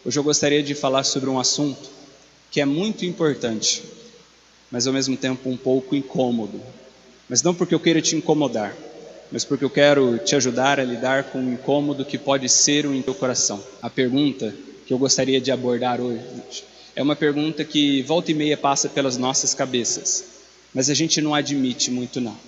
Hoje eu gostaria de falar sobre um assunto que é muito importante, mas ao mesmo tempo um pouco incômodo. Mas não porque eu queira te incomodar, mas porque eu quero te ajudar a lidar com o incômodo que pode ser em teu coração. A pergunta que eu gostaria de abordar hoje é uma pergunta que volta e meia passa pelas nossas cabeças, mas a gente não admite muito não.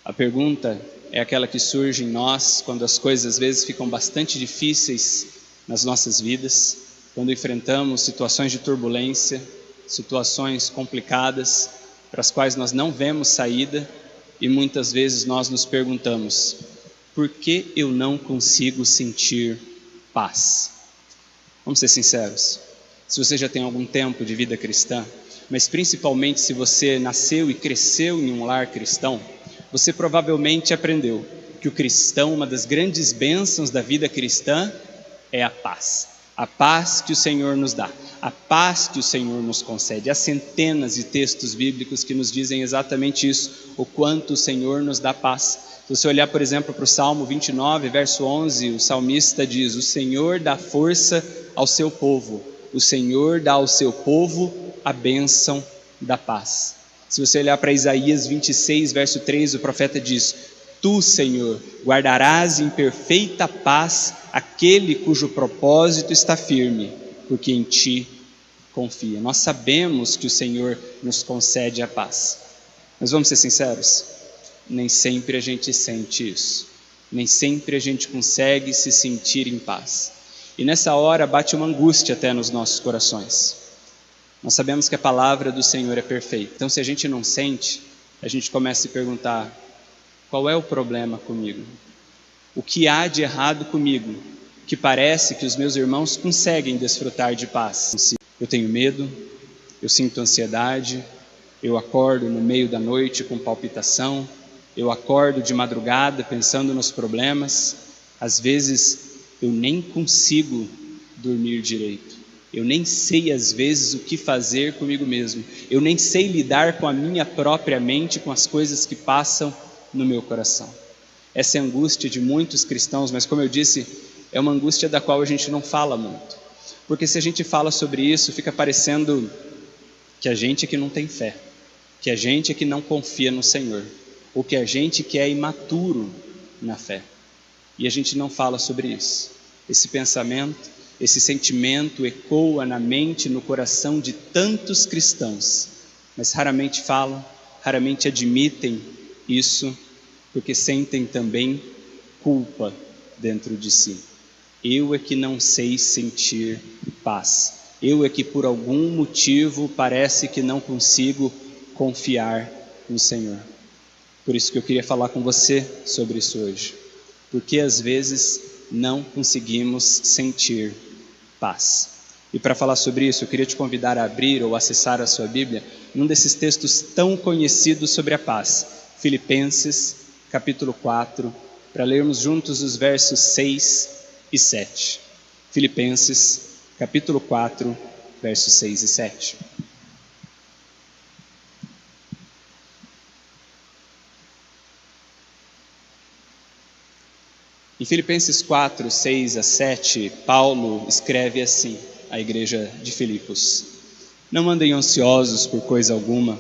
A pergunta é aquela que surge em nós quando as coisas às vezes ficam bastante difíceis nas nossas vidas, quando enfrentamos situações de turbulência, situações complicadas para as quais nós não vemos saída e muitas vezes nós nos perguntamos: por que eu não consigo sentir paz? Vamos ser sinceros, se você já tem algum tempo de vida cristã, mas principalmente se você nasceu e cresceu em um lar cristão, você provavelmente aprendeu que o cristão, uma das grandes bênçãos da vida cristã é a paz que o Senhor nos dá, a paz que o Senhor nos concede. Há centenas de textos bíblicos que nos dizem exatamente isso, o quanto o Senhor nos dá paz. Se você olhar, por exemplo, para o Salmo 29, verso 11, o salmista diz: o Senhor dá força ao seu povo, o Senhor dá ao seu povo a bênção da paz. Se você olhar para Isaías 26, verso 3, o profeta diz: tu, Senhor, guardarás em perfeita paz aquele cujo propósito está firme, porque em ti confia. Nós sabemos que o Senhor nos concede a paz, mas vamos ser sinceros, nem sempre a gente sente isso, nem sempre a gente consegue se sentir em paz, e nessa hora bate uma angústia até nos nossos corações. Nós sabemos que a palavra do Senhor é perfeita, então se a gente não sente, a gente começa a se perguntar: qual é o problema comigo? O que há de errado comigo, que parece que os meus irmãos conseguem desfrutar de paz? Eu tenho medo, eu sinto ansiedade, eu acordo no meio da noite com palpitação, eu acordo de madrugada pensando nos problemas, às vezes eu nem consigo dormir direito. Eu nem sei às vezes o que fazer comigo mesmo, eu nem sei lidar com a minha própria mente, com as coisas que passam no meu coração. Essa é a angústia de muitos cristãos, mas como eu disse, é uma angústia da qual a gente não fala muito, porque se a gente fala sobre isso, fica parecendo que a gente é que não tem fé, que a gente é que não confia no Senhor, ou que a gente que é imaturo na fé, e a gente não fala sobre isso. Esse pensamento, esse sentimento ecoa na mente, no coração de tantos cristãos, mas raramente falam, raramente admitem isso, porque sentem também culpa dentro de si. Eu é que não sei sentir paz. Eu é que por algum motivo parece que não consigo confiar no Senhor. Por isso que eu queria falar com você sobre isso hoje. Porque às vezes não conseguimos sentir paz. E para falar sobre isso, eu queria te convidar a abrir ou acessar a sua Bíblia num desses textos tão conhecidos sobre a paz, Filipenses, capítulo 4, para lermos juntos os versos 6 e 7. Filipenses, capítulo 4, versos 6 e 7. Em Filipenses 4, 6 a 7, Paulo escreve assim à igreja de Filipos: não andem ansiosos por coisa alguma,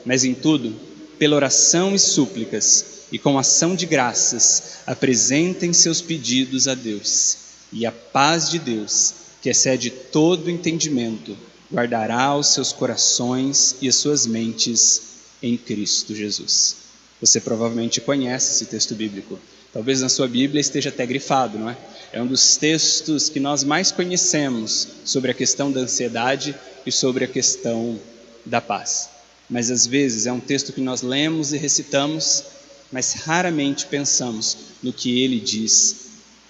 mas em tudo, pela oração e súplicas, e com ação de graças, apresentem seus pedidos a Deus, e a paz de Deus, que excede todo entendimento, guardará os seus corações e as suas mentes em Cristo Jesus. Você provavelmente conhece esse texto bíblico. Talvez na sua Bíblia esteja até grifado, não é? É um dos textos que nós mais conhecemos sobre a questão da ansiedade e sobre a questão da paz. Mas às vezes é um texto que nós lemos e recitamos, mas raramente pensamos no que ele diz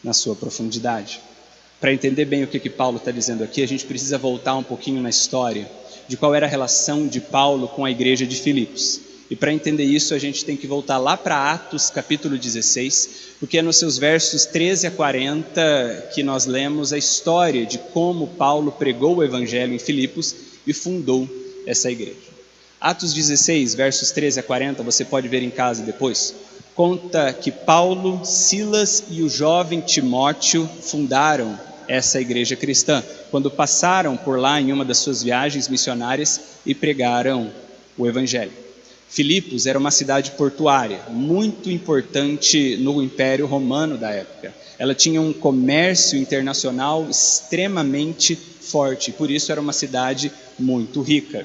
na sua profundidade. Para entender bem o que Paulo está dizendo aqui, a gente precisa voltar um pouquinho na história de qual era a relação de Paulo com a igreja de Filipos. E para entender isso, a gente tem que voltar lá para Atos, capítulo 16, porque é nos seus versos 13 a 40 que nós lemos a história de como Paulo pregou o evangelho em Filipos e fundou essa igreja. Atos 16, versos 13 a 40, você pode ver em casa depois, conta que Paulo, Silas e o jovem Timóteo fundaram essa igreja cristã, quando passaram por lá em uma das suas viagens missionárias e pregaram o Evangelho. Filipos era uma cidade portuária, muito importante no Império Romano da época. Ela tinha um comércio internacional extremamente forte, por isso era uma cidade muito rica.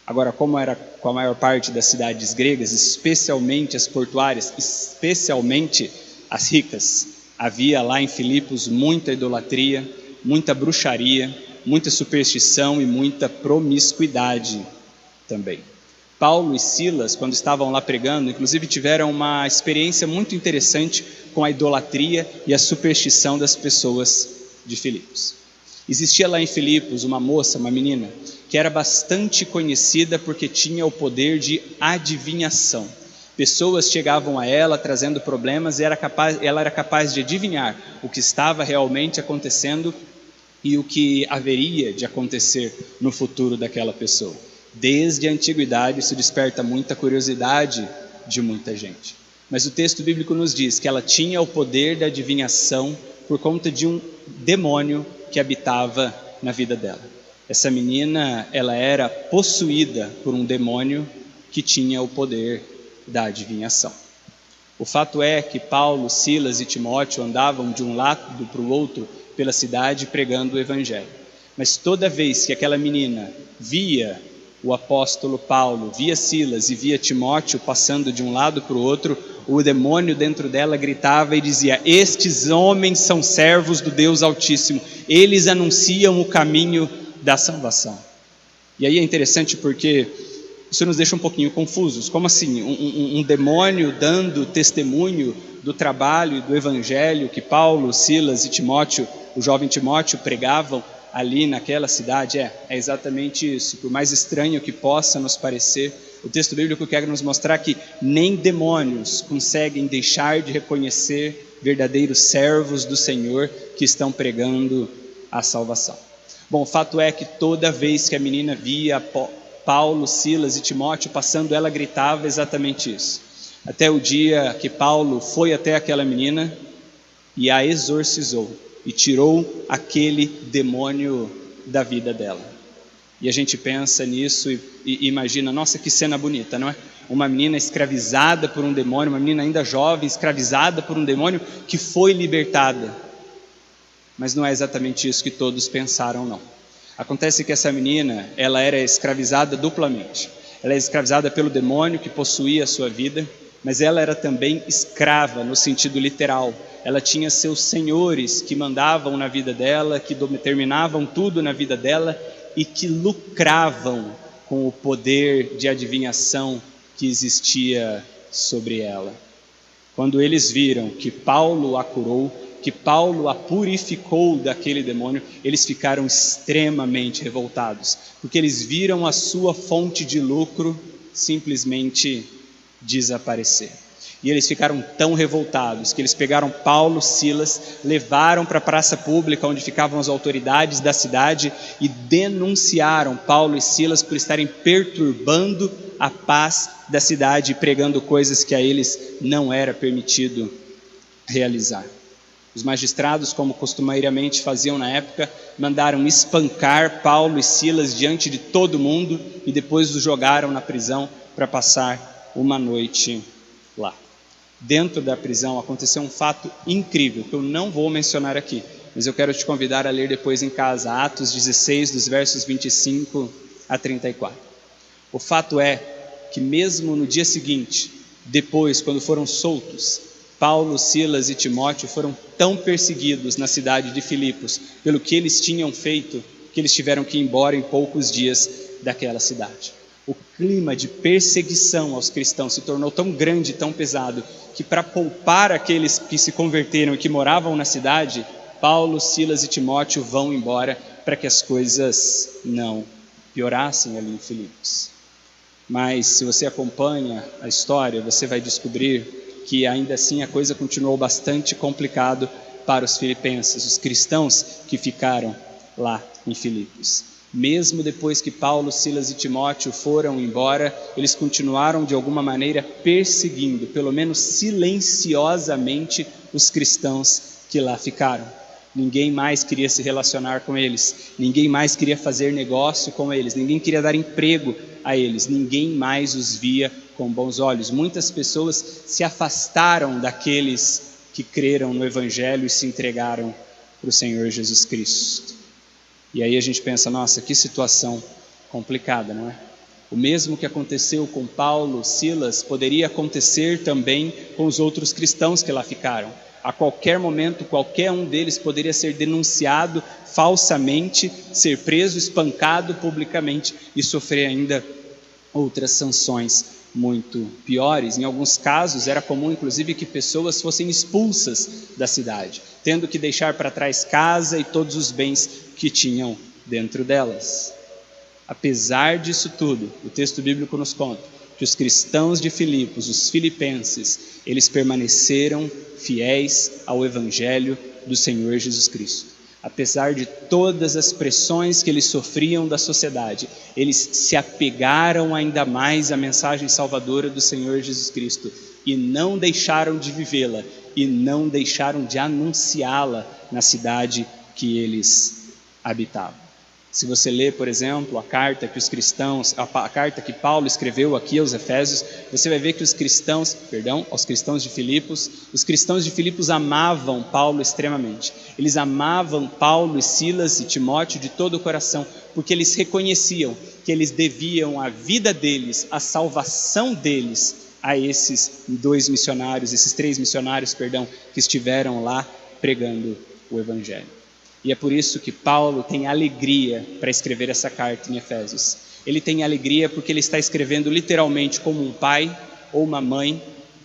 Agora, como era com a maior parte das cidades gregas, especialmente as portuárias, especialmente as ricas, havia lá em Filipos muita idolatria, muita bruxaria, muita superstição e muita promiscuidade também. Paulo e Silas, quando estavam lá pregando, inclusive tiveram uma experiência muito interessante com a idolatria e a superstição das pessoas de Filipos. Existia lá em Filipos uma moça, uma menina, que era bastante conhecida porque tinha o poder de adivinhação. Pessoas chegavam a ela trazendo problemas e ela era capaz de adivinhar o que estava realmente acontecendo e o que haveria de acontecer no futuro daquela pessoa. Desde a antiguidade isso desperta muita curiosidade de muita gente. Mas o texto bíblico nos diz que ela tinha o poder da adivinhação por conta de um demônio que habitava na vida dela. Essa menina, ela era possuída por um demônio que tinha o poder da adivinhação. O fato é que Paulo, Silas e Timóteo andavam de um lado para o outro pela cidade pregando o Evangelho. Mas toda vez que aquela menina via o apóstolo Paulo, via Silas e via Timóteo passando de um lado para o outro, o demônio dentro dela gritava e dizia: estes homens são servos do Deus Altíssimo, eles anunciam o caminho da salvação. E aí é interessante porque isso nos deixa um pouquinho confusos. Como assim? Um demônio dando testemunho do trabalho e do evangelho que Paulo, Silas e Timóteo, o jovem Timóteo, pregavam ali naquela cidade? É exatamente isso. Por mais estranho que possa nos parecer, o texto bíblico quer nos mostrar que nem demônios conseguem deixar de reconhecer verdadeiros servos do Senhor que estão pregando a salvação. Bom, o fato é que toda vez que a menina via Paulo, Silas e Timóteo passando, ela gritava exatamente isso. Até o dia que Paulo foi até aquela menina e a exorcizou e tirou aquele demônio da vida dela. E a gente pensa nisso e imagina, nossa, que cena bonita, não é? Uma menina escravizada por um demônio, uma menina ainda jovem, escravizada por um demônio que foi libertada. Mas não é exatamente isso que todos pensaram, não. Acontece que essa menina, ela era escravizada duplamente. Ela era escravizada pelo demônio que possuía a sua vida, mas ela era também escrava no sentido literal. Ela tinha seus senhores que mandavam na vida dela, que determinavam tudo na vida dela e que lucravam com o poder de adivinhação que existia sobre ela. Quando eles viram que Paulo a curou, que Paulo a purificou daquele demônio, eles ficaram extremamente revoltados, porque eles viram a sua fonte de lucro simplesmente desaparecer. E eles ficaram tão revoltados que eles pegaram Paulo, Silas, levaram para a praça pública onde ficavam as autoridades da cidade e denunciaram Paulo e Silas por estarem perturbando a paz da cidade e pregando coisas que a eles não era permitido realizar. Os magistrados, como costumeiramente faziam na época, mandaram espancar Paulo e Silas diante de todo mundo e depois os jogaram na prisão para passar uma noite lá. Dentro da prisão aconteceu um fato incrível, que eu não vou mencionar aqui, mas eu quero te convidar a ler depois em casa, Atos 16, dos versos 25 a 34. O fato é que mesmo no dia seguinte, depois, quando foram soltos, Paulo, Silas e Timóteo foram tão perseguidos na cidade de Filipos pelo que eles tinham feito, que eles tiveram que ir embora em poucos dias daquela cidade. O clima de perseguição aos cristãos se tornou tão grande, tão pesado, que para poupar aqueles que se converteram e que moravam na cidade, Paulo, Silas e Timóteo vão embora para que as coisas não piorassem ali em Filipos. Mas se você acompanha a história, você vai descobrir que ainda assim a coisa continuou bastante complicado para os filipenses, os cristãos que ficaram lá em Filipos. Mesmo depois que Paulo, Silas e Timóteo foram embora, eles continuaram de alguma maneira perseguindo, pelo menos silenciosamente, os cristãos que lá ficaram. Ninguém mais queria se relacionar com eles, ninguém mais queria fazer negócio com eles, ninguém queria dar emprego a eles, ninguém mais os via com bons olhos. Muitas pessoas se afastaram daqueles que creram no Evangelho e se entregaram para o Senhor Jesus Cristo. E aí a gente pensa, nossa, que situação complicada, não é? O mesmo que aconteceu com Paulo, Silas, poderia acontecer também com os outros cristãos que lá ficaram. A qualquer momento, qualquer um deles poderia ser denunciado falsamente, ser preso, espancado publicamente e sofrer ainda outras sanções muito piores. Em alguns casos, era comum, inclusive, que pessoas fossem expulsas da cidade, tendo que deixar para trás casa e todos os bens que tinham dentro delas. Apesar disso tudo, o texto bíblico nos conta que os cristãos de Filipos, os filipenses, eles permaneceram fiéis ao Evangelho do Senhor Jesus Cristo. Apesar de todas as pressões que eles sofriam da sociedade, eles se apegaram ainda mais à mensagem salvadora do Senhor Jesus Cristo e não deixaram de vivê-la e não deixaram de anunciá-la na cidade que eles habitavam. Se você ler, por exemplo, a carta que Paulo escreveu aqui aos Efésios, você vai ver que aos cristãos de Filipos, os cristãos de Filipos amavam Paulo extremamente. Eles amavam Paulo e Silas e Timóteo de todo o coração, porque eles reconheciam que eles deviam a vida deles, a salvação deles, a esses três missionários, que estiveram lá pregando o Evangelho. E é por isso que Paulo tem alegria para escrever essa carta em Efésios. Ele tem alegria porque ele está escrevendo literalmente como um pai ou uma mãe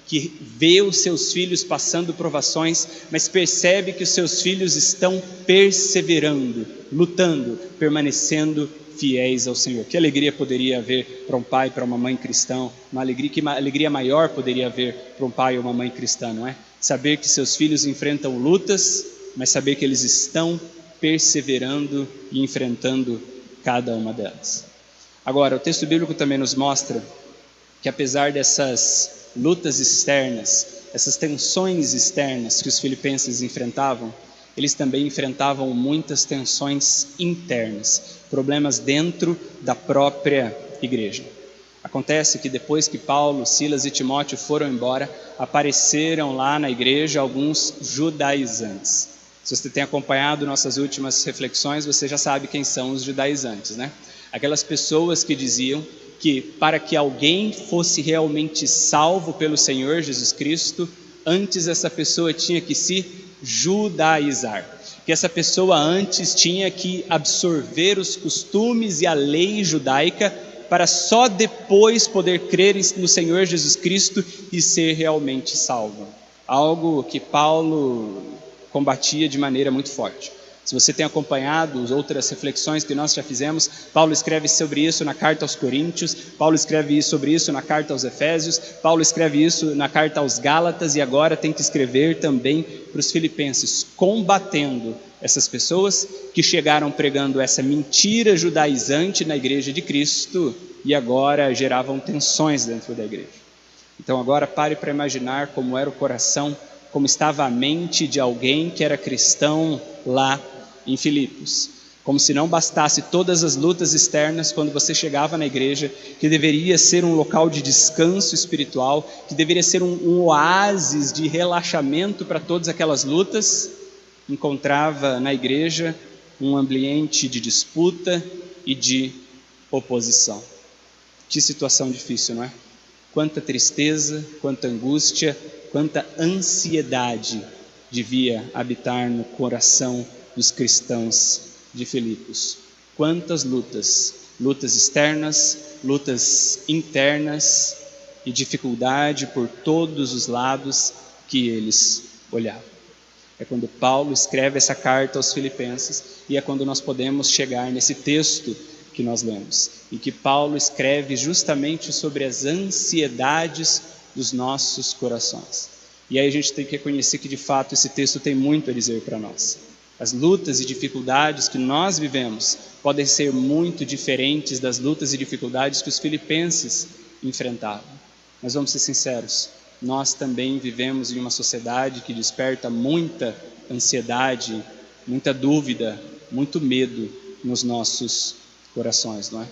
que vê os seus filhos passando provações, mas percebe que os seus filhos estão perseverando, lutando, permanecendo fiéis ao Senhor. Que alegria poderia haver para um pai e para uma mãe cristão? Que alegria maior poderia haver para um pai ou uma mãe cristã, não é? Saber que seus filhos enfrentam lutas, mas saber que eles estão perseverando e enfrentando cada uma delas. Agora, o texto bíblico também nos mostra que apesar dessas lutas externas, essas tensões externas que os filipenses enfrentavam, eles também enfrentavam muitas tensões internas, problemas dentro da própria igreja. Acontece que depois que Paulo, Silas e Timóteo foram embora, apareceram lá na igreja alguns judaizantes. Se você tem acompanhado nossas últimas reflexões, você já sabe quem são os judaizantes, né? Aquelas pessoas que diziam que para que alguém fosse realmente salvo pelo Senhor Jesus Cristo, antes essa pessoa tinha que se judaizar. Que essa pessoa antes tinha que absorver os costumes e a lei judaica para só depois poder crer no Senhor Jesus Cristo e ser realmente salvo. Algo que Paulo combatia de maneira muito forte. Se você tem acompanhado as outras reflexões que nós já fizemos, Paulo escreve sobre isso na carta aos Coríntios, Paulo escreve sobre isso na carta aos Efésios, Paulo escreve isso na carta aos Gálatas e agora tem que escrever também para os filipenses, combatendo essas pessoas que chegaram pregando essa mentira judaizante na igreja de Cristo e agora geravam tensões dentro da igreja. Então agora pare para imaginar como era o coração, como estava a mente de alguém que era cristão lá em Filipos. Como se não bastasse todas as lutas externas quando você chegava na igreja, que deveria ser um local de descanso espiritual, que deveria ser um oásis de relaxamento para todas aquelas lutas, encontrava na igreja um ambiente de disputa e de oposição. Que situação difícil, não é? Quanta tristeza, quanta angústia, quanta ansiedade devia habitar no coração dos cristãos de Filipos. Quantas lutas externas, lutas internas e dificuldade por todos os lados que eles olhavam. É quando Paulo escreve essa carta aos Filipenses e é quando nós podemos chegar nesse texto que nós lemos, em que Paulo escreve justamente sobre as ansiedades dos nossos corações. E aí a gente tem que reconhecer que de fato esse texto tem muito a dizer para nós. As lutas e dificuldades que nós vivemos podem ser muito diferentes das lutas e dificuldades que os filipenses enfrentavam. Mas vamos ser sinceros, nós também vivemos em uma sociedade que desperta muita ansiedade muita dúvida, muito medo nos nossos corações, não é?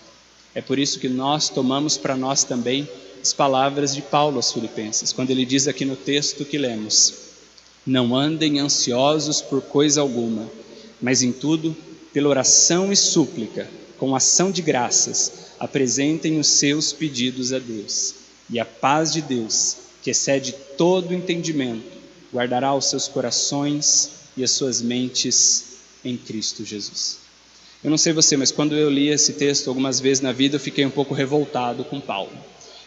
É por isso que nós tomamos para nós também as palavras de Paulo aos Filipenses, quando ele diz aqui no texto que lemos: não andem ansiosos por coisa alguma, mas em tudo, pela oração e súplica, com ação de graças, apresentem os seus pedidos a Deus. E a paz de Deus, que excede todo entendimento, guardará os seus corações e as suas mentes em Cristo Jesus. Eu não sei você, mas quando eu li esse texto algumas vezes na vida, eu fiquei um pouco revoltado com Paulo.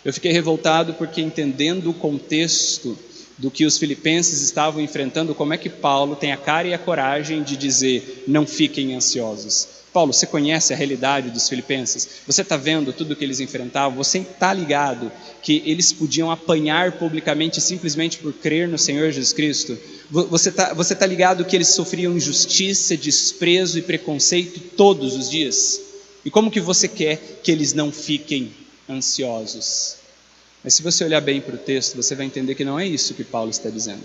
Eu fiquei revoltado porque, entendendo o contexto do que os filipenses estavam enfrentando, como é que Paulo tem a cara e a coragem de dizer: não fiquem ansiosos. Paulo, você conhece a realidade dos filipenses? Você está vendo tudo o que eles enfrentavam? Você está ligado que eles podiam apanhar publicamente simplesmente por crer no Senhor Jesus Cristo? Você tá ligado que eles sofriam injustiça, desprezo e preconceito todos os dias? E como que você quer que eles não fiquem ansiosos? Mas se você olhar bem para o texto, você vai entender que não é isso que Paulo está dizendo.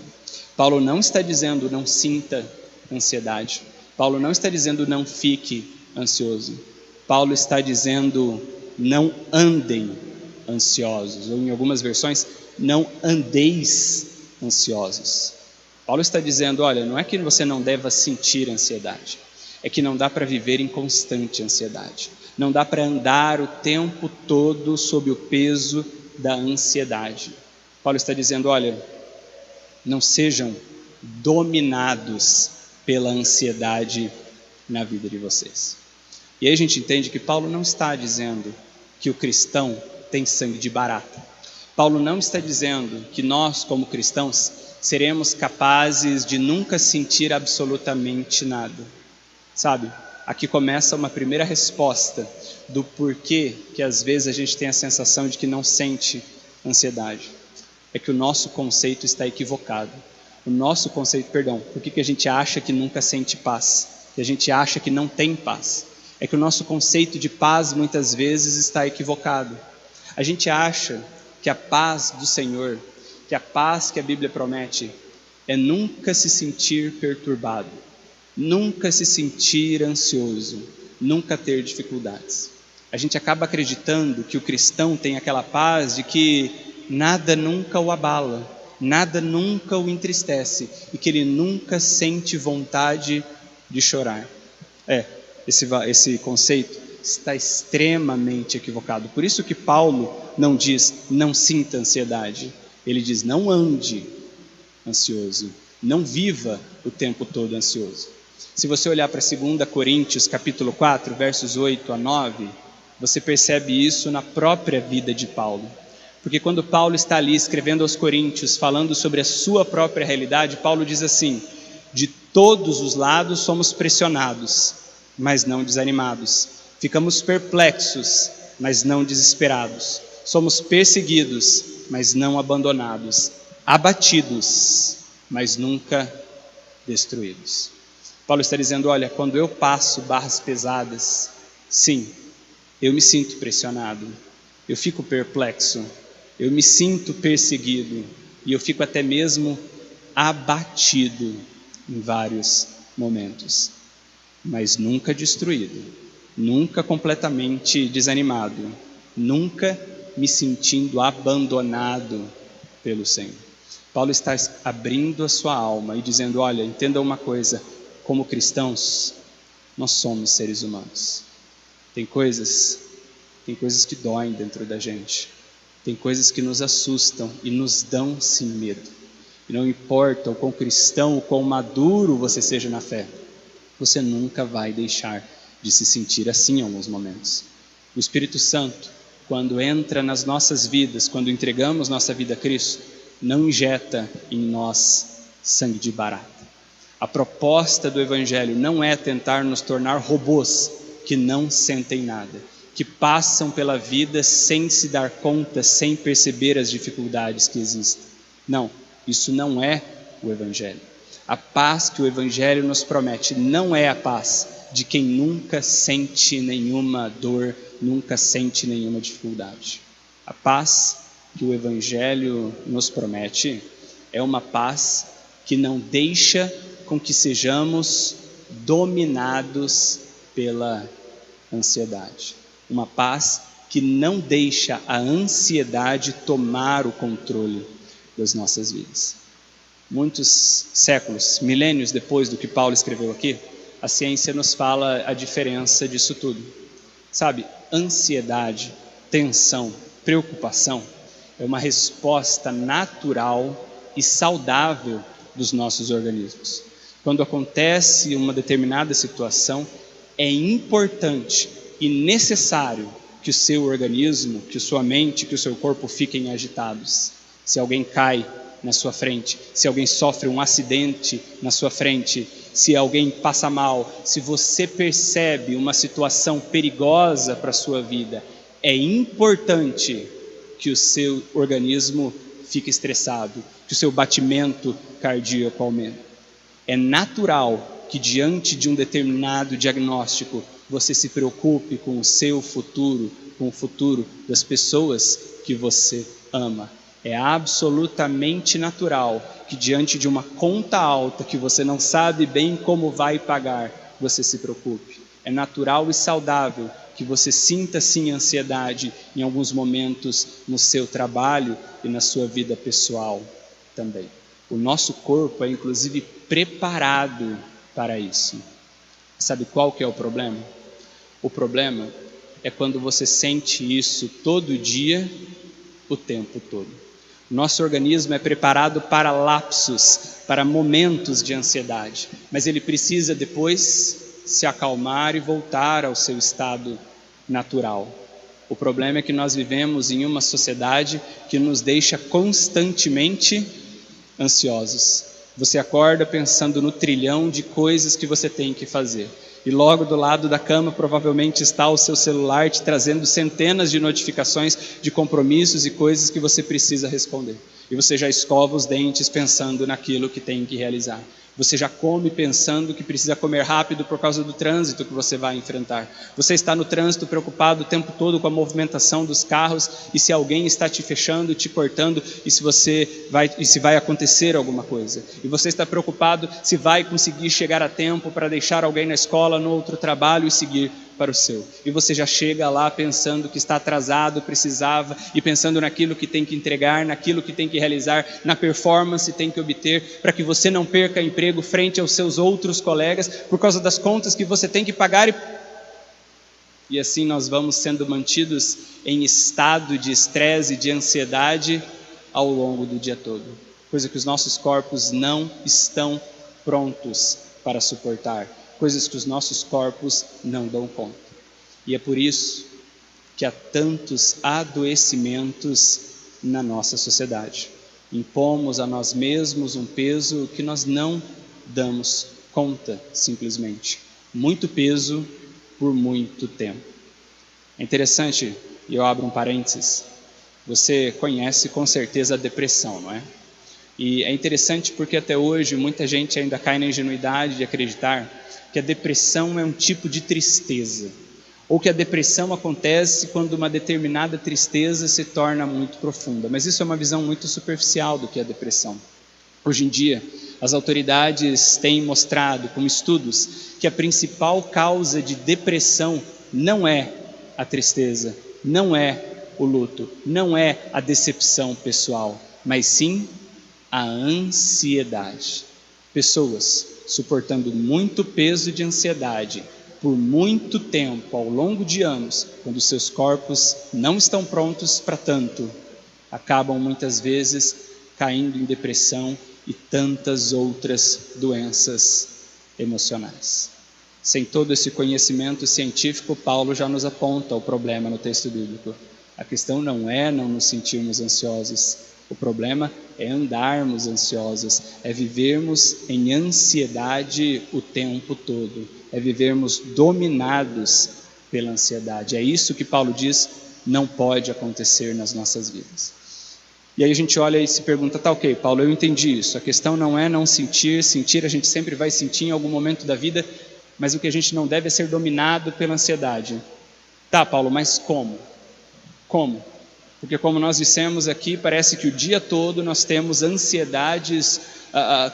Paulo não está dizendo não sinta ansiedade. Paulo não está dizendo não fique ansioso. Paulo está dizendo não andem ansiosos, ou em algumas versões, não andeis ansiosos. Paulo está dizendo, olha, não é que você não deva sentir ansiedade, é que não dá para viver em constante ansiedade. Não dá para andar o tempo todo sob o peso da ansiedade. Paulo está dizendo, olha, não sejam dominados pela ansiedade na vida de vocês. E aí a gente entende que Paulo não está dizendo que o cristão tem sangue de barata. Paulo não está dizendo que nós, como cristãos, seremos capazes de nunca sentir absolutamente nada. Sabe? Aqui começa uma primeira resposta do porquê que às vezes a gente tem a sensação de que não sente ansiedade. É que o nosso conceito está equivocado. O nosso conceito, por que a gente acha que nunca sente paz? Que a gente acha que não tem paz? É que o nosso conceito de paz muitas vezes está equivocado. A gente acha que a paz do Senhor, que a paz que a Bíblia promete, é nunca se sentir perturbado, nunca se sentir ansioso, nunca ter dificuldades. A gente acaba acreditando que o cristão tem aquela paz de que nada nunca o abala, nada nunca o entristece e que ele nunca sente vontade de chorar. Esse conceito está extremamente equivocado. Por isso que Paulo não diz não sinta ansiedade, ele diz não ande ansioso, não viva o tempo todo ansioso. Se você olhar para 2 Coríntios capítulo 4, versos 8 a 9, você percebe isso na própria vida de Paulo. Porque quando Paulo está ali escrevendo aos Coríntios, falando sobre a sua própria realidade, Paulo diz assim: de todos os lados somos pressionados, mas não desanimados. Ficamos perplexos, mas não desesperados. Somos perseguidos, mas não abandonados. Abatidos, mas nunca destruídos. Paulo está dizendo, olha, quando eu passo barras pesadas, sim, eu me sinto pressionado, eu fico perplexo, eu me sinto perseguido e eu fico até mesmo abatido em vários momentos, mas nunca destruído, nunca completamente desanimado, nunca me sentindo abandonado pelo Senhor. Paulo está abrindo a sua alma e dizendo, olha, entenda uma coisa, como cristãos, nós somos seres humanos. Tem coisas que doem dentro da gente, tem coisas que nos assustam e nos dão sim medo. E não importa o quão cristão, o quão maduro você seja na fé, você nunca vai deixar de se sentir assim em alguns momentos. O Espírito Santo, quando entra nas nossas vidas, quando entregamos nossa vida a Cristo, não injeta em nós sangue de barata. A proposta do Evangelho não é tentar nos tornar robôs que não sentem nada, que passam pela vida sem se dar conta, sem perceber as dificuldades que existem. Não, isso não é o Evangelho. A paz que o Evangelho nos promete não é a paz de quem nunca sente nenhuma dor, nunca sente nenhuma dificuldade. A paz que o Evangelho nos promete é uma paz que não deixa com que sejamos dominados pela ansiedade. Uma paz que não deixa a ansiedade tomar o controle das nossas vidas. Muitos séculos, milênios depois do que Paulo escreveu aqui, a ciência nos fala a diferença disso tudo. Sabe, ansiedade, tensão, preocupação é uma resposta natural e saudável dos nossos organismos. Quando acontece uma determinada situação, é importante e necessário que o seu organismo, que a sua mente, que o seu corpo fiquem agitados. Se alguém cai na sua frente, se alguém sofre um acidente na sua frente, se alguém passa mal, se você percebe uma situação perigosa para a sua vida, é importante que o seu organismo fique estressado, que o seu batimento cardíaco aumente. É natural que diante de um determinado diagnóstico você se preocupe com o seu futuro, com o futuro das pessoas que você ama. É absolutamente natural que diante de uma conta alta que você não sabe bem como vai pagar, você se preocupe. É natural e saudável que você sinta sim ansiedade em alguns momentos no seu trabalho e na sua vida pessoal também. O nosso corpo é inclusive preparado para isso. Sabe qual que é o problema? O problema é quando você sente isso todo dia, o tempo todo. Nosso organismo é preparado para lapsos, para momentos de ansiedade, mas ele precisa depois se acalmar e voltar ao seu estado natural. O problema é que nós vivemos em uma sociedade que nos deixa constantemente ansiosos. Você acorda pensando no trilhão de coisas que você tem que fazer. E logo do lado da cama provavelmente está o seu celular te trazendo centenas de notificações de compromissos e coisas que você precisa responder. E você já escova os dentes pensando naquilo que tem que realizar. Você já come pensando que precisa comer rápido por causa do trânsito que você vai enfrentar. Você está no trânsito preocupado o tempo todo com a movimentação dos carros e se alguém está te fechando, te cortando e se vai acontecer alguma coisa. E você está preocupado se vai conseguir chegar a tempo para deixar alguém na escola, no outro trabalho e seguir para o seu. E você já chega lá pensando que está atrasado, precisava, e pensando naquilo que tem que entregar, naquilo que tem que realizar, na performance que tem que obter, para que você não perca emprego frente aos seus outros colegas, por causa das contas que você tem que pagar. E assim nós vamos sendo mantidos em estado de estresse e de ansiedade ao longo do dia todo. Coisa que os nossos corpos não estão prontos para suportar. Coisas que os nossos corpos não dão conta. E é por isso que há tantos adoecimentos na nossa sociedade. Impomos a nós mesmos um peso que nós não damos conta, simplesmente. Muito peso por muito tempo. É interessante, e eu abro um parênteses, você conhece com certeza a depressão, não é? E é interessante porque até hoje muita gente ainda cai na ingenuidade de acreditar que a depressão é um tipo de tristeza, ou que a depressão acontece quando uma determinada tristeza se torna muito profunda. Mas isso é uma visão muito superficial do que é a depressão. Hoje em dia, as autoridades têm mostrado com estudos que a principal causa de depressão não é a tristeza, não é o luto, não é a decepção pessoal, mas sim a ansiedade. Pessoas suportando muito peso de ansiedade por muito tempo, ao longo de anos, quando seus corpos não estão prontos para tanto, acabam muitas vezes caindo em depressão e tantas outras doenças emocionais. Sem todo esse conhecimento científico, Paulo já nos aponta o problema no texto bíblico. A questão não é não nos sentirmos ansiosos. O problema é andarmos ansiosos, é vivermos em ansiedade o tempo todo, é vivermos dominados pela ansiedade. É isso que Paulo diz, não pode acontecer nas nossas vidas. E aí a gente olha e se pergunta, tá ok, Paulo, eu entendi isso, a questão não é não sentir a gente sempre vai sentir em algum momento da vida, mas o que a gente não deve é ser dominado pela ansiedade. Tá, Paulo, mas como? Como? Porque como nós dissemos aqui, parece que o dia todo nós temos ansiedades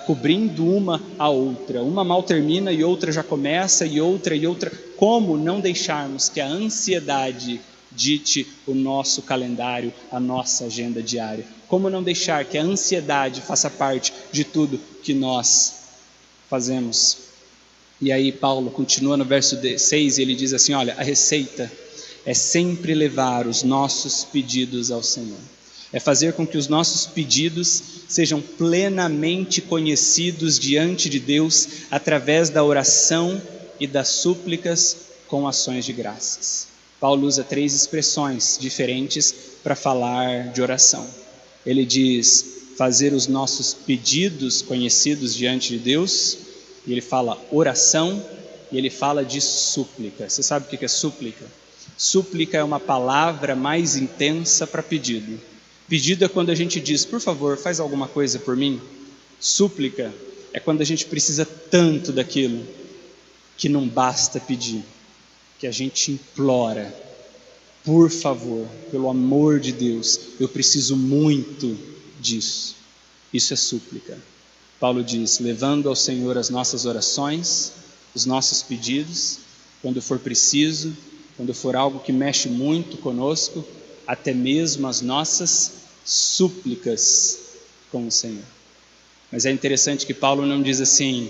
cobrindo uma a outra. Uma mal termina e outra já começa, e outra. Como não deixarmos que a ansiedade dite o nosso calendário, a nossa agenda diária? Como não deixar que a ansiedade faça parte de tudo que nós fazemos? E aí Paulo continua no verso 6 e ele diz assim, olha, a receita é sempre levar os nossos pedidos ao Senhor. É fazer com que os nossos pedidos sejam plenamente conhecidos diante de Deus através da oração e das súplicas com ações de graças. Paulo usa 3 expressões diferentes para falar de oração. Ele diz fazer os nossos pedidos conhecidos diante de Deus, e ele fala oração, e ele fala de súplica. Você sabe o que é súplica? Súplica é uma palavra mais intensa para pedido. Pedido é quando a gente diz, por favor, faz alguma coisa por mim. Súplica é quando a gente precisa tanto daquilo que não basta pedir, que a gente implora, por favor, pelo amor de Deus, eu preciso muito disso. Isso é súplica. Paulo diz, levando ao Senhor as nossas orações, os nossos pedidos, quando for preciso, quando for algo que mexe muito conosco, até mesmo as nossas súplicas com o Senhor. Mas é interessante que Paulo não diz assim,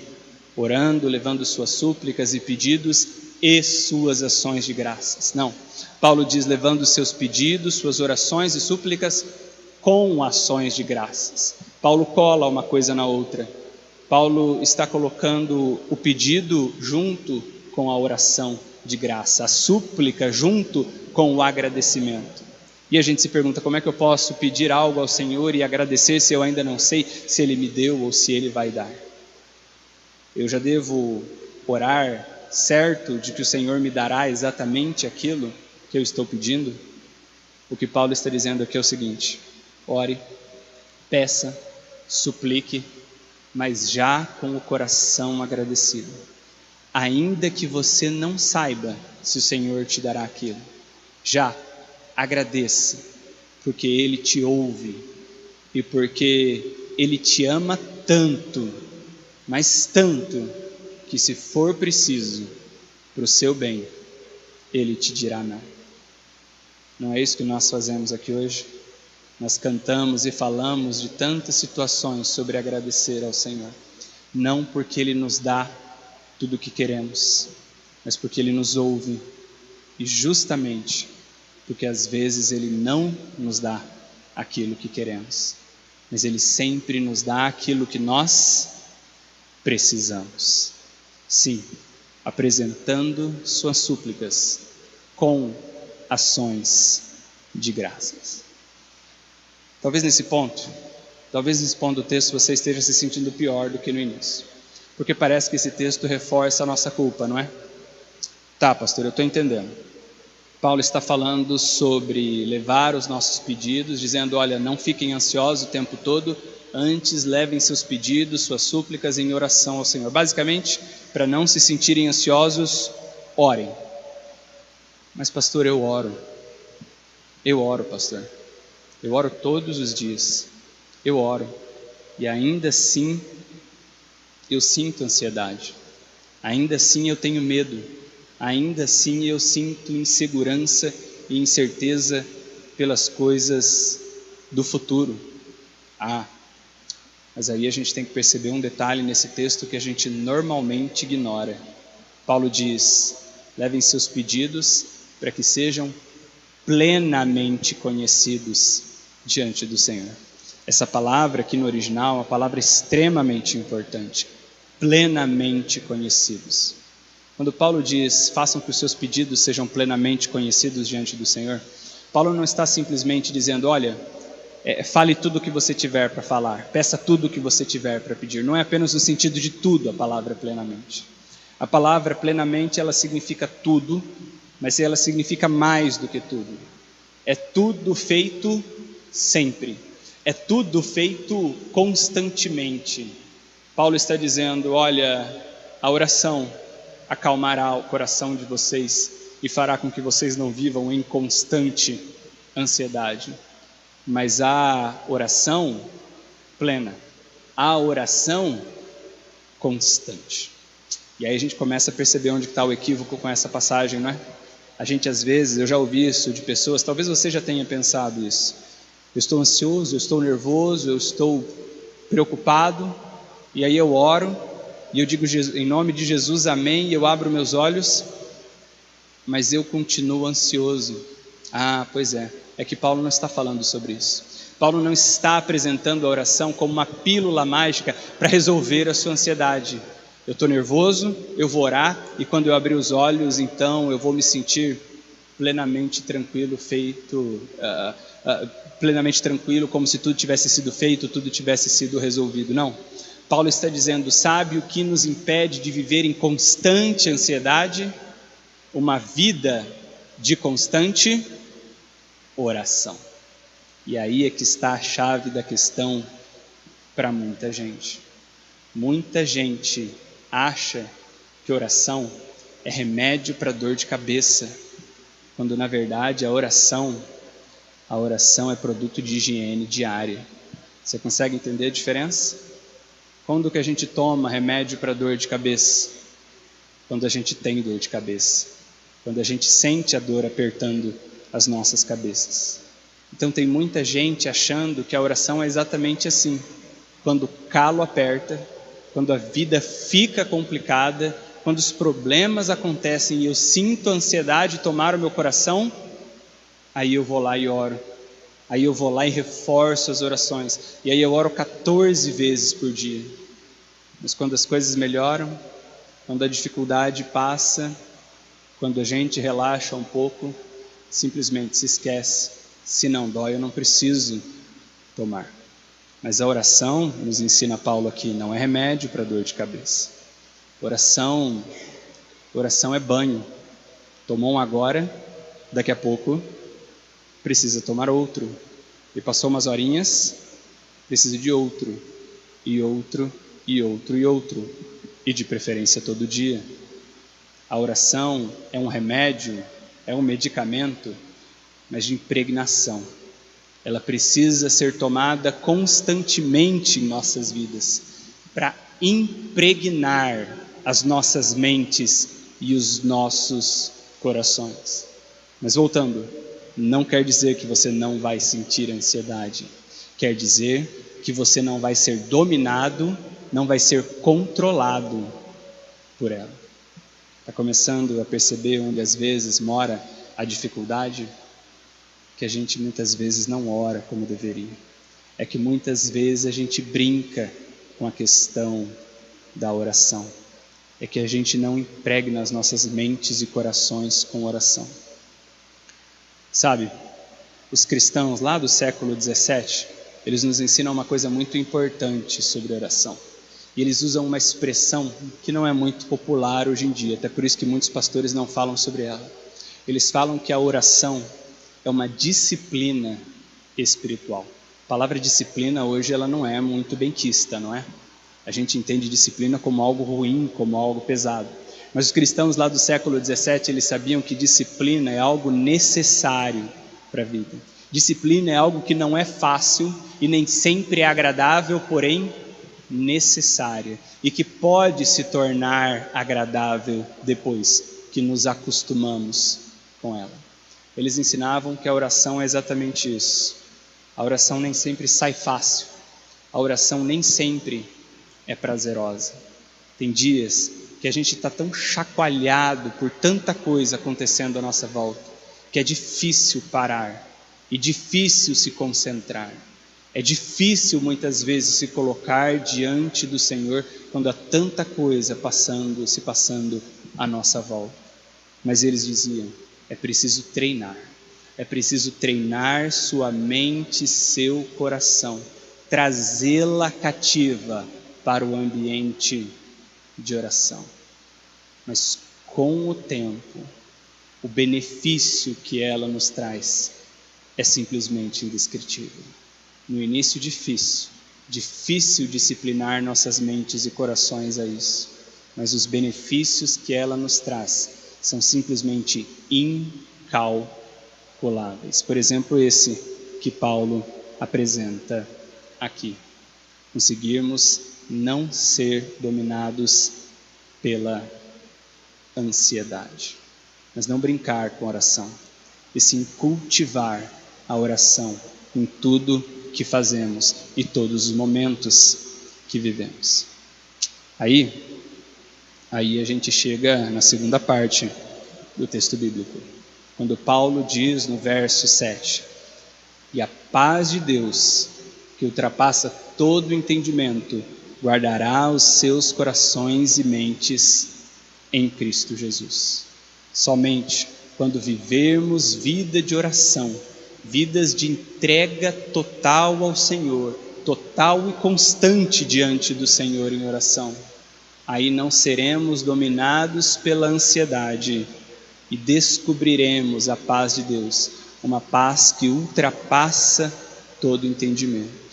orando, levando suas súplicas e pedidos e suas ações de graças. Não, Paulo diz levando seus pedidos, suas orações e súplicas com ações de graças. Paulo cola uma coisa na outra. Paulo está colocando o pedido junto com a oração de graça, a súplica junto com o agradecimento. E a gente se pergunta, como é que eu posso pedir algo ao Senhor e agradecer se eu ainda não sei se Ele me deu ou se Ele vai dar? Eu já devo orar certo de que o Senhor me dará exatamente aquilo que eu estou pedindo? O que Paulo está dizendo aqui é o seguinte, ore, peça, suplique, mas já com o coração agradecido. Ainda que você não saiba se o Senhor te dará aquilo, já agradeça, porque Ele te ouve e porque Ele te ama tanto, mas tanto, que se for preciso para o seu bem, Ele te dirá não. Não é isso que nós fazemos aqui hoje? Nós cantamos e falamos de tantas situações sobre agradecer ao Senhor, não porque Ele nos dá tudo o que queremos, mas porque Ele nos ouve, e justamente porque às vezes Ele não nos dá aquilo que queremos, mas Ele sempre nos dá aquilo que nós precisamos. Sim, apresentando suas súplicas com ações de graças. Talvez nesse ponto do texto você esteja se sentindo pior do que no início, porque parece que esse texto reforça a nossa culpa, não é? Tá, pastor, eu estou entendendo. Paulo está falando sobre levar os nossos pedidos, dizendo, olha, não fiquem ansiosos o tempo todo, antes levem seus pedidos, suas súplicas em oração ao Senhor. Basicamente, para não se sentirem ansiosos, orem. Mas pastor, eu oro, pastor. Eu oro todos os dias, eu oro, e ainda assim eu sinto ansiedade, ainda assim eu tenho medo, ainda assim eu sinto insegurança e incerteza pelas coisas do futuro. Mas aí a gente tem que perceber um detalhe nesse texto que a gente normalmente ignora. Paulo diz, levem seus pedidos para que sejam plenamente conhecidos diante do Senhor. Essa palavra aqui no original é uma palavra extremamente importante, plenamente conhecidos. Quando Paulo diz, façam que os seus pedidos sejam plenamente conhecidos diante do Senhor, Paulo não está simplesmente dizendo, olha, fale tudo o que você tiver para falar, peça tudo o que você tiver para pedir. Não é apenas no sentido de tudo a palavra plenamente. A palavra plenamente, ela significa tudo, mas ela significa mais do que tudo. É tudo feito sempre. É tudo feito constantemente. Paulo está dizendo, olha, a oração acalmará o coração de vocês e fará com que vocês não vivam em constante ansiedade, mas a oração plena, a oração constante. E aí a gente começa a perceber onde está o equívoco com essa passagem, não é? A gente às vezes, eu já ouvi isso de pessoas, talvez você já tenha pensado isso. Eu estou ansioso, eu estou nervoso, eu estou preocupado, e aí eu oro, e eu digo em nome de Jesus, amém, e eu abro meus olhos, mas eu continuo ansioso. Ah, pois é que Paulo não está falando sobre isso. Paulo não está apresentando a oração como uma pílula mágica para resolver a sua ansiedade. Eu estou nervoso, eu vou orar, e quando eu abrir os olhos, então eu vou me sentir plenamente tranquilo, plenamente tranquilo, como se tudo tivesse sido feito, tudo tivesse sido resolvido. Não. Paulo está dizendo, sabe o que nos impede de viver em constante ansiedade? Uma vida de constante oração. E aí é que está a chave da questão para muita gente. Muita gente acha que oração é remédio para dor de cabeça, quando na verdade a oração é produto de higiene diária. Você consegue entender a diferença? Quando que a gente toma remédio para dor de cabeça? Quando a gente tem dor de cabeça, quando a gente sente a dor apertando as nossas cabeças. Então tem muita gente achando que a oração é exatamente assim, quando o calo aperta, quando a vida fica complicada, quando os problemas acontecem e eu sinto a ansiedade tomar o meu coração, aí eu vou lá e oro, aí eu vou lá e reforço as orações, e aí eu oro 14 vezes por dia. Mas quando as coisas melhoram, quando a dificuldade passa, quando a gente relaxa um pouco, simplesmente se esquece, se não dói eu não preciso tomar. Mas a oração, nos ensina Paulo aqui, não é remédio para dor de cabeça. Oração é banho. Tomou um agora, daqui a pouco precisa tomar outro. E passou umas horinhas, precisa de outro, e outro, e outro, e outro. E de preferência todo dia. A oração é um remédio, é um medicamento, mas de impregnação. Ela precisa ser tomada constantemente em nossas vidas, para impregnar as nossas mentes e os nossos corações. Mas voltando, não quer dizer que você não vai sentir ansiedade, quer dizer que você não vai ser dominado, não vai ser controlado por ela. Está começando a perceber onde às vezes mora a dificuldade? Que a gente muitas vezes não ora como deveria. É que muitas vezes a gente brinca com a questão da oração. É que a gente não impregna as nossas mentes e corações com oração. Sabe, os cristãos lá do século 17, eles nos ensinam uma coisa muito importante sobre oração. E eles usam uma expressão que não é muito popular hoje em dia, até por isso que muitos pastores não falam sobre ela. Eles falam que a oração é uma disciplina espiritual. A palavra disciplina hoje ela não é muito benquista, não é? A gente entende disciplina como algo ruim, como algo pesado. Mas os cristãos lá do século 17, eles sabiam que disciplina é algo necessário para a vida. Disciplina é algo que não é fácil e nem sempre é agradável, porém necessária. E que pode se tornar agradável depois que nos acostumamos com ela. Eles ensinavam que a oração é exatamente isso. A oração nem sempre sai fácil. A oração nem sempre é prazerosa. Tem dias que a gente está tão chacoalhado por tanta coisa acontecendo à nossa volta, que é difícil parar e difícil se concentrar. É difícil muitas vezes se colocar diante do Senhor quando há tanta coisa se passando à nossa volta. Mas eles diziam, é preciso treinar sua mente, seu coração, trazê-la cativa para o ambiente de oração. Mas com o tempo, o benefício que ela nos traz é simplesmente indescritível. No início difícil disciplinar nossas mentes e corações a isso, mas os benefícios que ela nos traz são simplesmente incalculáveis. inextrapoláveis. Por exemplo, esse que Paulo apresenta aqui. Conseguirmos não ser dominados pela ansiedade, mas não brincar com a oração, e sim cultivar a oração em tudo que fazemos e todos os momentos que vivemos. Aí a gente chega na segunda parte do texto bíblico, quando Paulo diz no verso 7, e a paz de Deus, que ultrapassa todo entendimento, guardará os seus corações e mentes em Cristo Jesus. Somente quando vivermos vida de oração, vidas de entrega total ao Senhor, total e constante diante do Senhor em oração, aí não seremos dominados pela ansiedade e descobriremos a paz de Deus, uma paz que ultrapassa todo entendimento.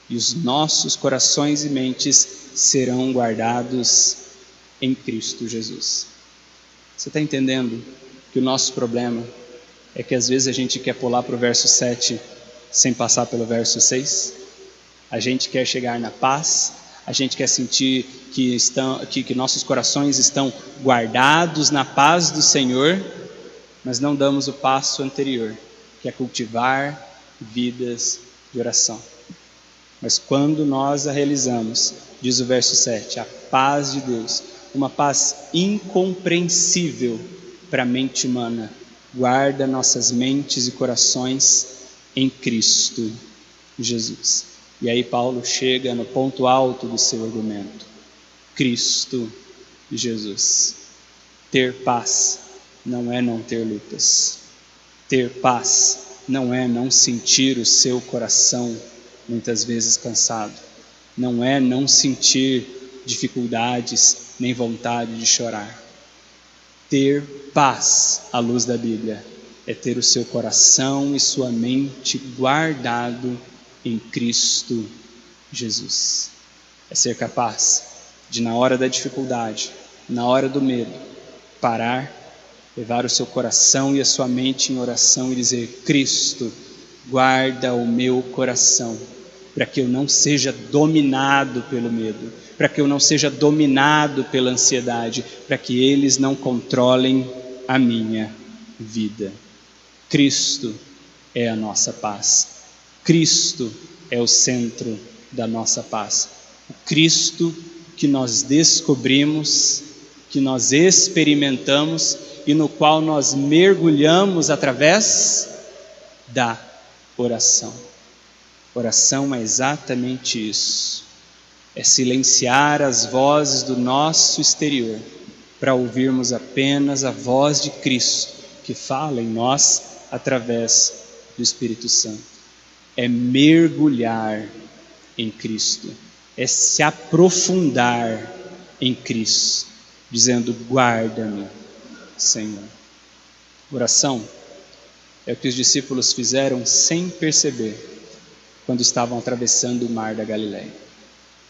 E os nossos corações e mentes serão guardados em Cristo Jesus. Você está entendendo que o nosso problema é que às vezes a gente quer pular para o verso 7 sem passar pelo verso 6? A gente quer chegar na paz, a gente quer sentir que nossos corações estão guardados na paz do Senhor, mas não damos o passo anterior, que é cultivar vidas de oração. Mas quando nós a realizamos, diz o verso 7, a paz de Deus, uma paz incompreensível para a mente humana, guarda nossas mentes e corações em Cristo Jesus. E aí Paulo chega no ponto alto do seu argumento: Cristo Jesus. Ter paz não é não ter lutas. Ter paz não é não sentir o seu coração muitas vezes cansado. Não é não sentir dificuldades nem vontade de chorar. Ter paz, à luz da Bíblia, é ter o seu coração e sua mente guardado em Cristo Jesus. É ser capaz de, na hora da dificuldade, na hora do medo, parar, levar o seu coração e a sua mente em oração e dizer: Cristo, guarda o meu coração, para que eu não seja dominado pelo medo, para que eu não seja dominado pela ansiedade, para que eles não controlem a minha vida. Cristo é a nossa paz. Cristo é o centro da nossa paz. O Cristo que nós descobrimos, que nós experimentamos e no qual nós mergulhamos através da oração. Oração é exatamente isso. É silenciar as vozes do nosso exterior para ouvirmos apenas a voz de Cristo que fala em nós através do Espírito Santo. É mergulhar em Cristo, é se aprofundar em Cristo, dizendo: guarda-me, Senhor. Oração é o que os discípulos fizeram sem perceber quando estavam atravessando o mar da Galileia.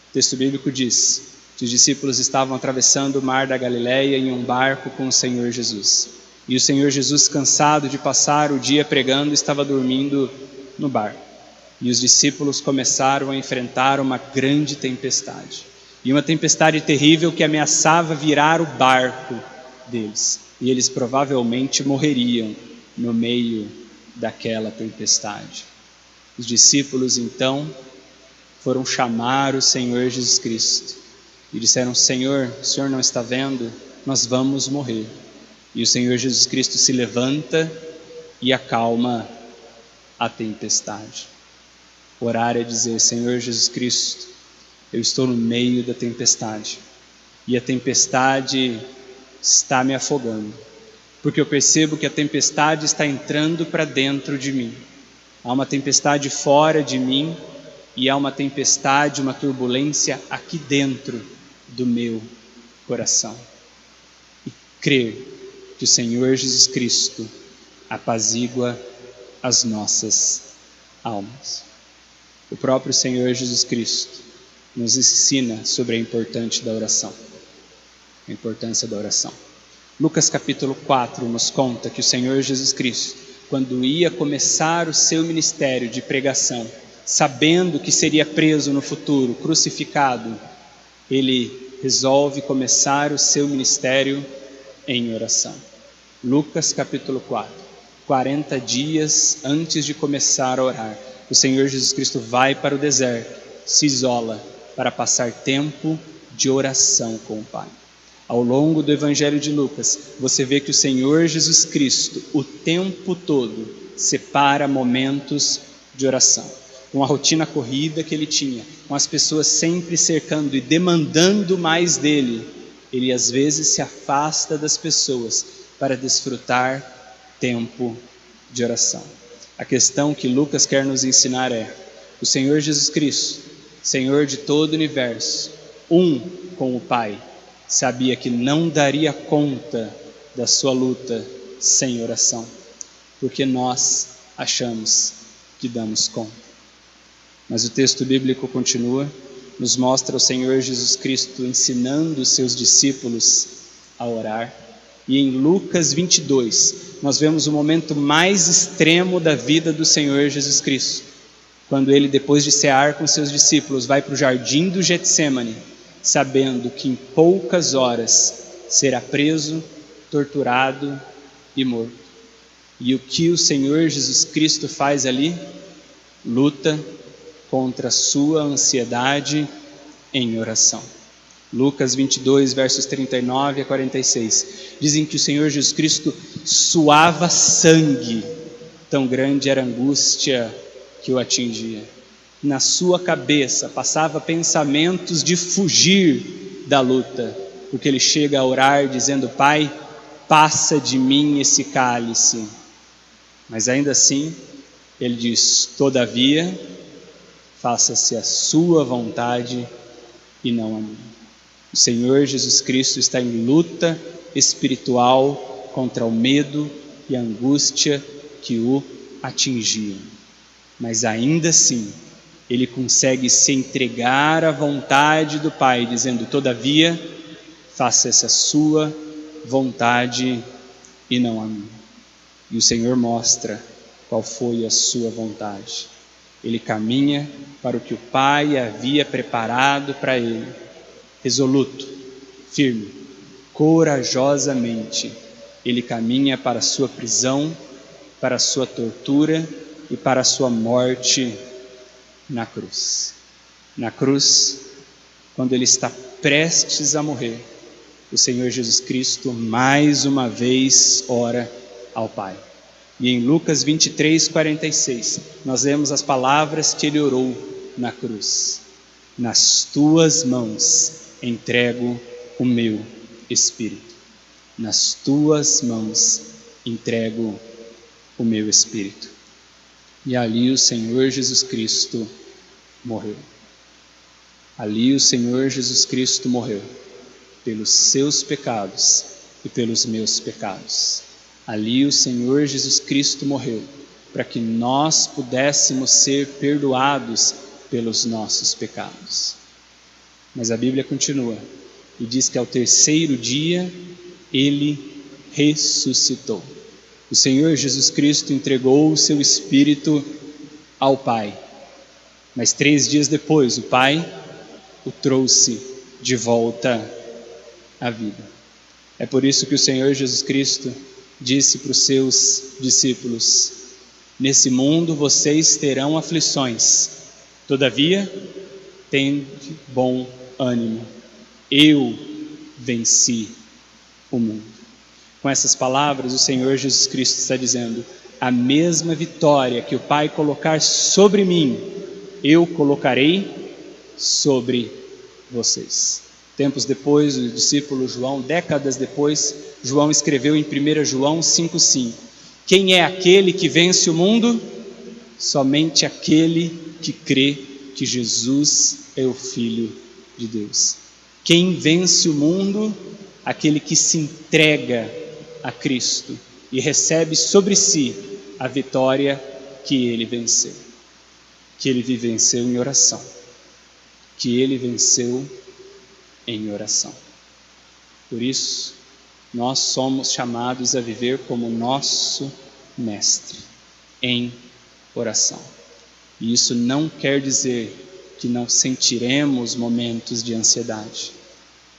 O texto bíblico diz que os discípulos estavam atravessando o mar da Galileia em um barco com o Senhor Jesus. E o Senhor Jesus, cansado de passar o dia pregando, estava dormindo no barco. E os discípulos começaram a enfrentar uma grande tempestade. E uma tempestade terrível que ameaçava virar o barco deles. E eles provavelmente morreriam no meio daquela tempestade. Os discípulos então foram chamar o Senhor Jesus Cristo e disseram: Senhor, o Senhor não está vendo? Nós vamos morrer. E o Senhor Jesus Cristo se levanta e acalma a tempestade. Orar é dizer: Senhor Jesus Cristo, eu estou no meio da tempestade e a tempestade está me afogando, porque eu percebo que a tempestade está entrando para dentro de mim. Há uma tempestade fora de mim e há uma tempestade, uma turbulência aqui dentro do meu coração. E crer que o Senhor Jesus Cristo apazigua as nossas almas. O próprio Senhor Jesus Cristo nos ensina sobre a importância da oração. Lucas capítulo 4 nos conta que o Senhor Jesus Cristo, quando ia começar o seu ministério de pregação, sabendo que seria preso no futuro, crucificado, ele resolve começar o seu ministério em oração. Lucas capítulo 4, 40 dias antes de começar a orar, o Senhor Jesus Cristo vai para o deserto, se isola para passar tempo de oração com o Pai. Ao longo do Evangelho de Lucas, você vê que o Senhor Jesus Cristo, o tempo todo, separa momentos de oração. Com a rotina corrida que ele tinha, com as pessoas sempre cercando e demandando mais dele, ele às vezes se afasta das pessoas para desfrutar tempo de oração. A questão que Lucas quer nos ensinar é: o Senhor Jesus Cristo, Senhor de todo o universo, com o Pai, sabia que não daria conta da sua luta sem oração, porque nós achamos que damos conta. Mas o texto bíblico continua, nos mostra o Senhor Jesus Cristo ensinando os seus discípulos a orar. E em Lucas 22, nós vemos o momento mais extremo da vida do Senhor Jesus Cristo, quando ele, depois de cear com seus discípulos, vai para o jardim do Getsêmani, sabendo que em poucas horas será preso, torturado e morto. E o que o Senhor Jesus Cristo faz ali? Luta contra a sua ansiedade em oração. Lucas 22, versos 39 a 46, dizem que o Senhor Jesus Cristo suava sangue, tão grande era a angústia que o atingia. Na sua cabeça passava pensamentos de fugir da luta, porque ele chega a orar dizendo: Pai, passa de mim esse cálice. Mas ainda assim, ele diz: todavia, faça-se a sua vontade e não a minha. O Senhor Jesus Cristo está em luta espiritual contra o medo e a angústia que o atingiam. Mas ainda assim, ele consegue se entregar à vontade do Pai, dizendo: todavia, faça-se a sua vontade e não a minha. E o Senhor mostra qual foi a sua vontade. Ele caminha para o que o Pai havia preparado para ele, resoluto, firme, corajosamente. Ele caminha para a sua prisão, para a sua tortura e para a sua morte na cruz. Na cruz, quando ele está prestes a morrer, o Senhor Jesus Cristo mais uma vez ora ao Pai. E em Lucas 23, 46, nós vemos as palavras que ele orou na cruz: nas tuas mãos entrego o meu espírito. Nas tuas mãos entrego o meu espírito. E ali o Senhor Jesus Cristo morreu. Ali o Senhor Jesus Cristo morreu pelos seus pecados e pelos meus pecados. Ali o Senhor Jesus Cristo morreu para que nós pudéssemos ser perdoados pelos nossos pecados. Mas a Bíblia continua e diz que ao terceiro dia ele ressuscitou. O Senhor Jesus Cristo entregou o seu Espírito ao Pai, mas 3 dias depois o Pai o trouxe de volta à vida. É por isso que o Senhor Jesus Cristo disse para os seus discípulos: nesse mundo vocês terão aflições, todavia, tende bom ânimo, eu venci o mundo. Com essas palavras, o Senhor Jesus Cristo está dizendo: a mesma vitória que o Pai colocar sobre mim, eu colocarei sobre vocês. Tempos depois, o discípulo João, décadas depois, João escreveu em 1 João 5,5: quem é aquele que vence o mundo? Somente aquele que crê que Jesus é o Filho de Deus. Quem vence o mundo? Aquele que se entrega a Cristo e recebe sobre si a vitória que ele venceu. Que ele venceu em oração. Que ele venceu em oração. Por isso, nós somos chamados a viver como nosso mestre em oração. E isso não quer dizer que não sentiremos momentos de ansiedade,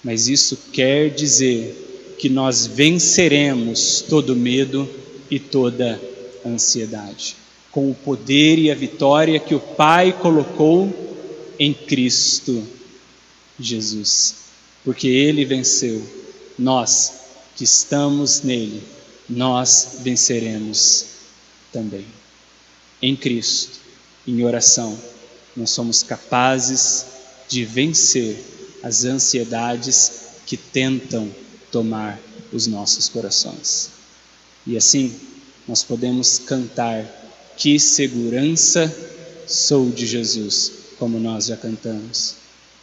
mas isso quer dizer que nós venceremos todo medo e toda ansiedade, com o poder e a vitória que o Pai colocou em Cristo Jesus. Porque Ele venceu, nós que estamos nele, nós venceremos também. Em Cristo, em oração, nós somos capazes de vencer as ansiedades que tentam tomar os nossos corações. E assim, nós podemos cantar: que segurança sou de Jesus, como nós já cantamos.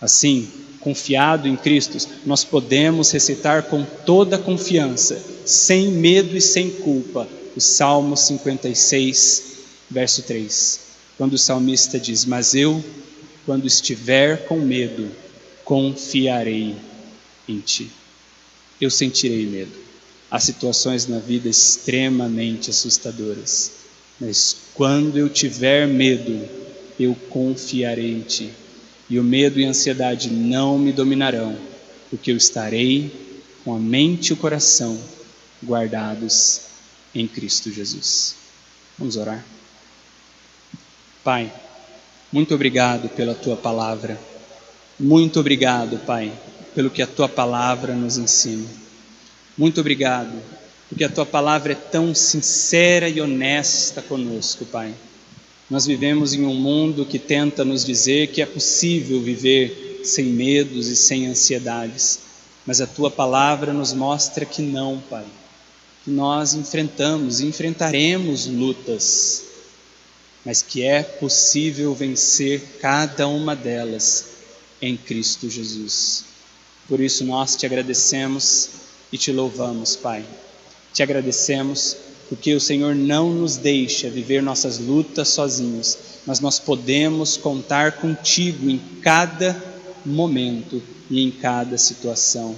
Assim, confiado em Cristo, nós podemos recitar com toda confiança, sem medo e sem culpa, o Salmo 56, verso 3, quando o salmista diz: mas eu, quando estiver com medo, confiarei em Ti. Eu sentirei medo. Há situações na vida extremamente assustadoras, mas quando eu tiver medo, eu confiarei em Ti. E o medo e a ansiedade não me dominarão, porque eu estarei com a mente e o coração guardados em Cristo Jesus. Vamos orar? Pai, muito obrigado pela Tua palavra. Muito obrigado, Pai, pelo que a Tua palavra nos ensina. Muito obrigado, porque a Tua palavra é tão sincera e honesta conosco, Pai. Nós vivemos em um mundo que tenta nos dizer que é possível viver sem medos e sem ansiedades, mas a Tua palavra nos mostra que não, Pai, que nós enfrentamos e enfrentaremos lutas, mas que é possível vencer cada uma delas em Cristo Jesus. Por isso nós Te agradecemos e Te louvamos, Pai. Te agradecemos porque o Senhor não nos deixa viver nossas lutas sozinhos, mas nós podemos contar contigo em cada momento e em cada situação.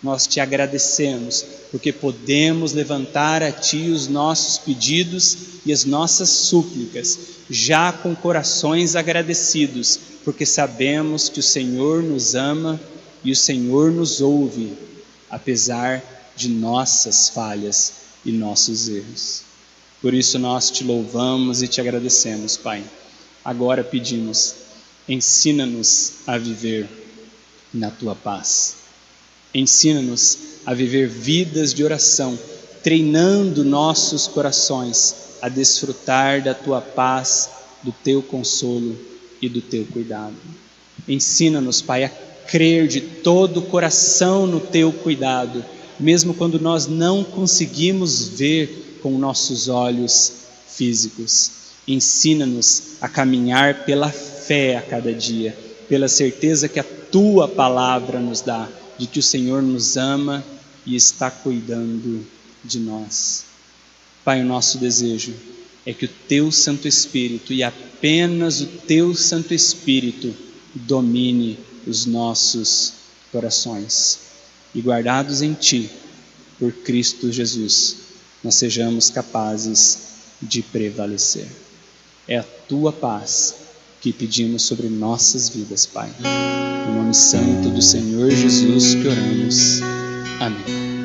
Nós Te agradecemos porque podemos levantar a Ti os nossos pedidos e as nossas súplicas, já com corações agradecidos, porque sabemos que o Senhor nos ama e o Senhor nos ouve, apesar de nossas falhas e nossos erros. Por isso nós Te louvamos e Te agradecemos, Pai. Agora pedimos, ensina-nos a viver na Tua paz. Ensina-nos a viver vidas de oração, treinando nossos corações a desfrutar da Tua paz, do Teu consolo e do Teu cuidado. Ensina-nos, Pai, a crer de todo o coração no Teu cuidado, mesmo quando nós não conseguimos ver com nossos olhos físicos. Ensina-nos a caminhar pela fé a cada dia, pela certeza que a Tua palavra nos dá, de que o Senhor nos ama e está cuidando de nós. Pai, o nosso desejo é que o Teu Santo Espírito, e apenas o Teu Santo Espírito, domine os nossos corações. E guardados em Ti, por Cristo Jesus, nós sejamos capazes de prevalecer. É a Tua paz que pedimos sobre nossas vidas, Pai. No nome santo do Senhor Jesus que oramos. Amém.